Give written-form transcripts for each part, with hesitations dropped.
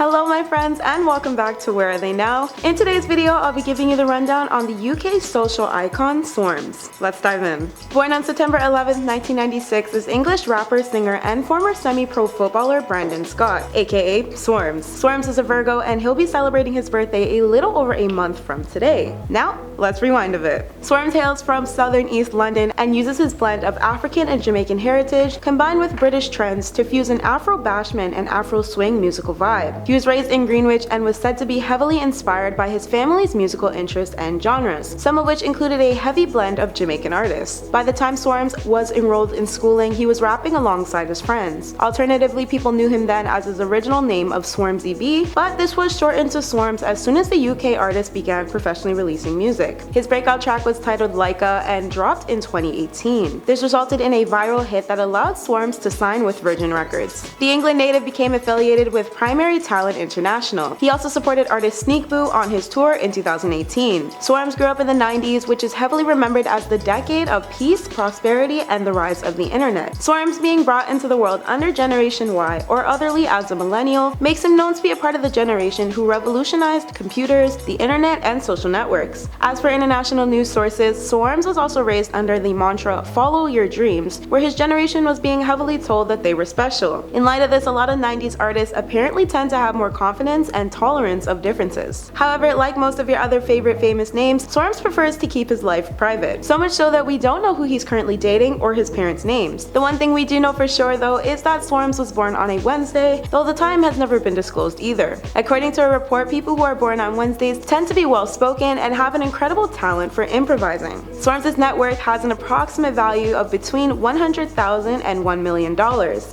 Hello my friends and welcome back to Where Are They Now? In today's video, I'll be giving you the rundown on the UK social icon Swarmz. Let's dive in. Born on September 11, 1996 is English rapper, singer, and former semi-pro footballer Brandon Scott, aka Swarmz. Swarmz is a Virgo and he'll be celebrating his birthday a little over a month from today. Now, let's rewind a bit. Swarmz hails from southern East London and uses his blend of African and Jamaican heritage combined with British trends to fuse an Afro bashment and Afro swing musical vibe. He was raised in Greenwich and was said to be heavily inspired by his family's musical interests and genres, some of which included a heavy blend of Jamaican artists. By the time Swarmz was enrolled in schooling, he was rapping alongside his friends. Alternatively, people knew him then as his original name of Swarmzy B, but this was shortened to Swarmz as soon as the UK artist began professionally releasing music. His breakout track was titled Laika and dropped in 2018. This resulted in a viral hit that allowed Swarmz to sign with Virgin Records. The England native became affiliated with Primary Talent International. He also supported artist Sneakboo on his tour in 2018. Swarmz grew up in the 90s, which is heavily remembered as the decade of peace, prosperity, and the rise of the internet. Swarmz being brought into the world under Generation Y, or otherly as a millennial, makes him known to be a part of the generation who revolutionized computers, the internet, and social networks. As for international news sources, Swarmz was also raised under the mantra "follow your dreams," where his generation was being heavily told that they were special. In light of this, a lot of 90s artists apparently tend to have more confidence and tolerance of differences. However, like most of your other favorite famous names, Swarmz prefers to keep his life private. So much so that we don't know who he's currently dating or his parents' names. The one thing we do know for sure though is that Swarmz was born on a Wednesday, though the time has never been disclosed either. According to a report, people who are born on Wednesdays tend to be well spoken and have an incredible talent for improvising. Swarmz's net worth has an approximate value of between $100,000 and $1 million.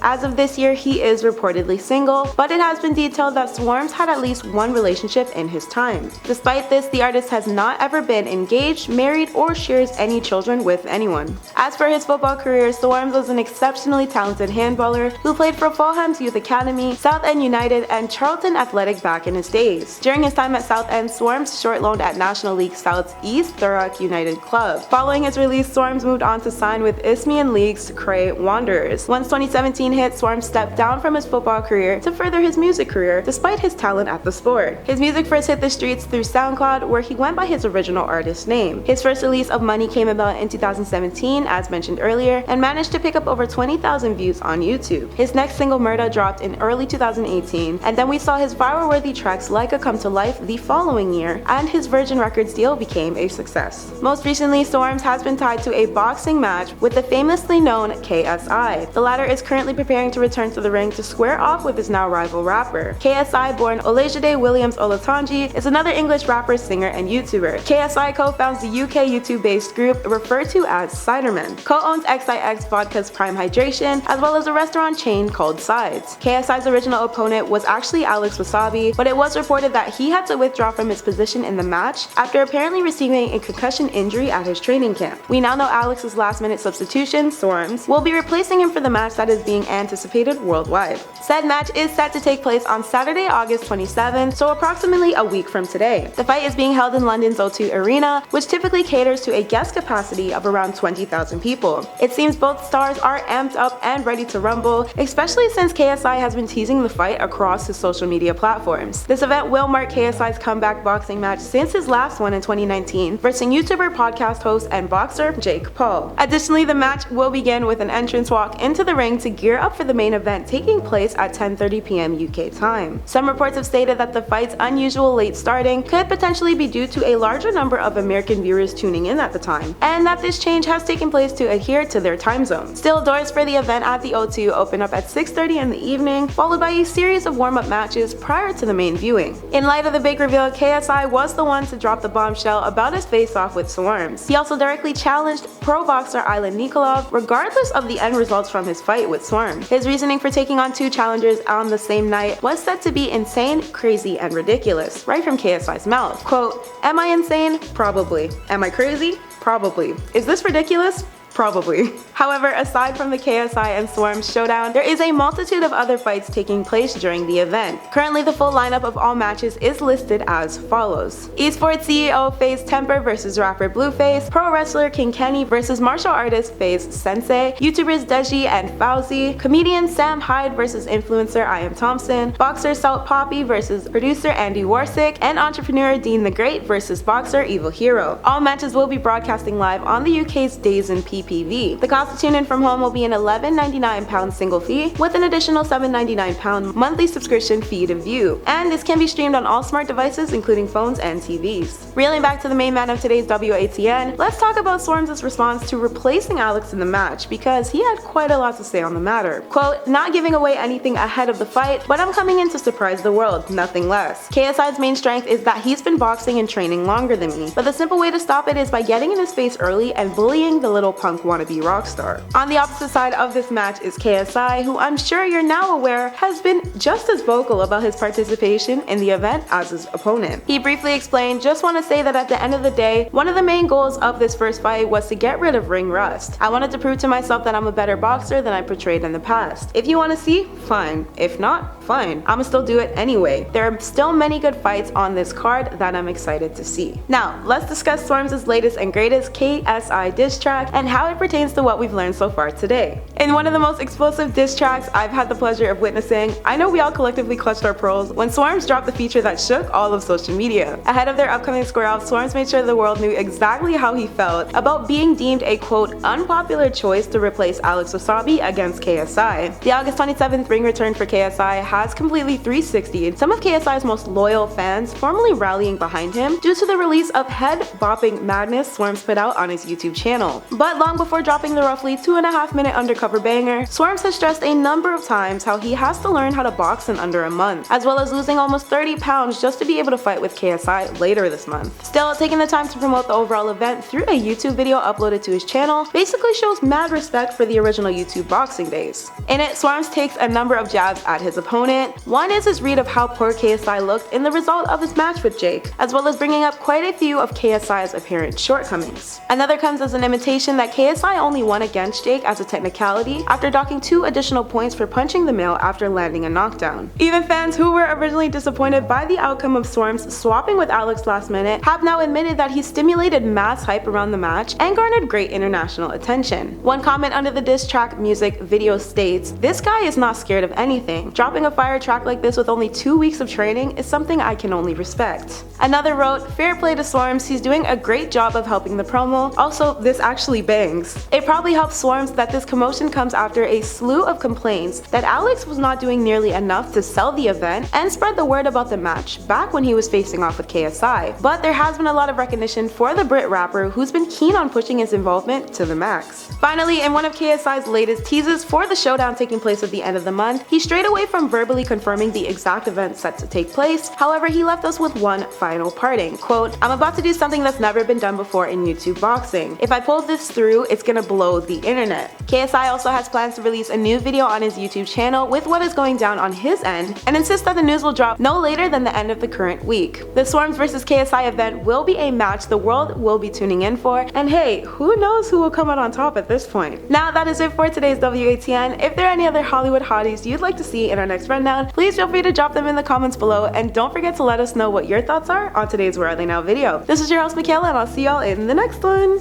As of this year, he is reportedly single, but it has been detailed that Swarmz had at least one relationship in his time. Despite this, the artist has not ever been engaged, married, or shares any children with anyone. As for his football career, Swarmz was an exceptionally talented handballer who played for Fulham's Youth Academy, Southend United, and Charlton Athletic back in his days. During his time at Southend, Swarmz short-loaned at National League South's East Thurrock United club. Following his release, Swarmz moved on to sign with Isthmian League's Cray Wanderers. Once 2017 hit, Swarmz stepped down from his football career to further his music career, despite his talent at the sport. His music first hit the streets through SoundCloud, where he went by his original artist name. His first release of Money came about in 2017, as mentioned earlier, and managed to pick up over 20,000 views on YouTube. His next single, Murda, dropped in early 2018, and then we saw his viral-worthy tracks Laika come to life the following year, and his Virgin Records deal became a success. Most recently, Swarmz has been tied to a boxing match with the famously known KSI. The latter is currently preparing to return to the ring to square off with his now rival rapper. KSI, born Olajide Williams Olatunji, is another English rapper, singer, and YouTuber. KSI co-founds the UK YouTube-based group referred to as Ciderman, co-owns XIX Vodka's Prime Hydration, as well as a restaurant chain called Sides. KSI's original opponent was actually Alex Wasabi, but it was reported that he had to withdraw from his position in the match after apparently receiving a concussion injury at his training camp. We now know Alex's last-minute substitution, Swarmz, will be replacing him for the match that is being anticipated worldwide. Said match is set to take place on Saturday, August 27th, so approximately a week from today. The fight is being held in London's O2 Arena, which typically caters to a guest capacity of around 20,000 people. It seems both stars are amped up and ready to rumble, especially since KSI has been teasing the fight across his social media platforms. This event will mark KSI's comeback boxing match since his last one in 2019 versus YouTuber, podcast host, and boxer Jake Paul. Additionally, the match will begin with an entrance walk into the ring to gear up for the main event taking place at 10:30 p.m. UK time. Some reports have stated that the fight's unusual late starting could potentially be due to a larger number of American viewers tuning in at the time, and that this change has taken place to adhere to their time zone. Still, doors for the event at the O2 open up at 6:30 in the evening, followed by a series of warm-up matches prior to the main viewing. In light of the big reveal, KSI was the one to drop the bombshell about his face-off with Swarmz. He also directly challenged pro boxer Ilan Nikolov, regardless of the end results from his fight with Swarmz. His reasoning for taking on two challengers on the same night was said to be insane, crazy, and ridiculous, right from KSI's mouth. Quote, "Am I insane? Probably. Am I crazy? Probably. Is this ridiculous? Probably. However, aside from the KSI and Swarmz showdown, there is a multitude of other fights taking place during the event. Currently, the full lineup of all matches is listed as follows. Esports CEO FaZe Temper vs rapper Blueface, pro wrestler King Kenny vs martial artist FaZe Sensei, YouTubers Deji and Fauzi, comedian Sam Hyde vs influencer I Am Thompson, boxer Salt Poppy vs producer Andy Warsick, and entrepreneur Dean the Great vs boxer Evil Hero. All matches will be broadcasting live on the UK's DAZN PPV. The cost to tune in from home will be an £11.99 single fee with an additional £7.99 monthly subscription fee to view, and this can be streamed on all smart devices including phones and TVs. Reeling back to the main man of today's WATN, let's talk about Swarmz' response to replacing Alex in the match, because he had quite a lot to say on the matter. Quote, "Not giving away anything ahead of the fight, but I'm coming in to surprise the world, nothing less. KSI's main strength is that he's been boxing and training longer than me, but the simple way to stop it is by getting in his face early and bullying the little punk wannabe rock star." On the opposite side of this match is KSI, who I'm sure you're now aware has been just as vocal about his participation in the event as his opponent. He briefly explained, "Just want to say that at the end of the day, one of the main goals of this first fight was to get rid of ring rust. I wanted to prove to myself that I'm a better boxer than I portrayed in the past. If you want to see, fine. If not, fine. I'ma still do it anyway. There are still many good fights on this card that I'm excited to see." Now, let's discuss Swarmz' latest and greatest KSI diss track and how it pertains to what we've learned so far today. In one of the most explosive diss tracks I've had the pleasure of witnessing, I know we all collectively clutched our pearls when Swarmz dropped the feature that shook all of social media. Ahead of their upcoming square-off, Swarmz made sure the world knew exactly how he felt about being deemed a quote unpopular choice to replace Alex Wasabi against KSI. The August 27th ring return for KSI has completely 360'd some of KSI's most loyal fans, formally rallying behind him due to the release of head-bopping madness Swarmz put out on his YouTube channel. But long before dropping the roughly 2.5-minute undercover banger, Swarmz has stressed a number of times how he has to learn how to box in under a month, as well as losing almost 30 pounds just to be able to fight with KSI later this month. Still, taking the time to promote the overall event through a YouTube video uploaded to his channel basically shows mad respect for the original YouTube boxing days. In it, Swarmz takes a number of jabs at his opponent. One is his read of how poor KSI looked in the result of his match with Jake, as well as bringing up quite a few of KSI's apparent shortcomings. Another comes as an imitation that KSI only won against Jake as a technicality after docking 2 additional points for punching the male after landing a knockdown. Even fans who were originally disappointed by the outcome of Swarmz swapping with Alex last minute have now admitted that he stimulated mass hype around the match and garnered great international attention. One comment under the diss track music video states, "This guy is not scared of anything. Dropping a fire track like this with only 2 weeks of training is something I can only respect." Another wrote, "Fair play to Swarmz, he's doing a great job of helping the promo. Also, this actually bangs." It probably helps Swarmz that this commotion comes after a slew of complaints that Alex was not doing nearly enough to sell the event and spread the word about the match back when he was facing off with KSI. But there has been a lot of recognition for the Brit rapper who's been keen on pushing his involvement to the max. Finally, in one of KSI's latest teases for the showdown taking place at the end of the month, he strayed away from verbally confirming the exact event set to take place. However, he left us with one final parting. Quote, "I'm about to do something that's never been done before in YouTube boxing. If I pull this through, it's gonna blow the internet." KSI also has plans to release a new video on his YouTube channel with what is going down on his end, and insists that the news will drop no later than the end of the current week. The Swarmz vs KSI event will be a match the world will be tuning in for, and hey, who knows who will come out on top at this point. Now that is it for today's WATN. If there are any other Hollywood hotties you'd like to see in our next rundown, please feel free to drop them in the comments below, and don't forget to let us know what your thoughts are on today's Where Are They Now video. This is your host Michaela, and I'll see y'all in the next one.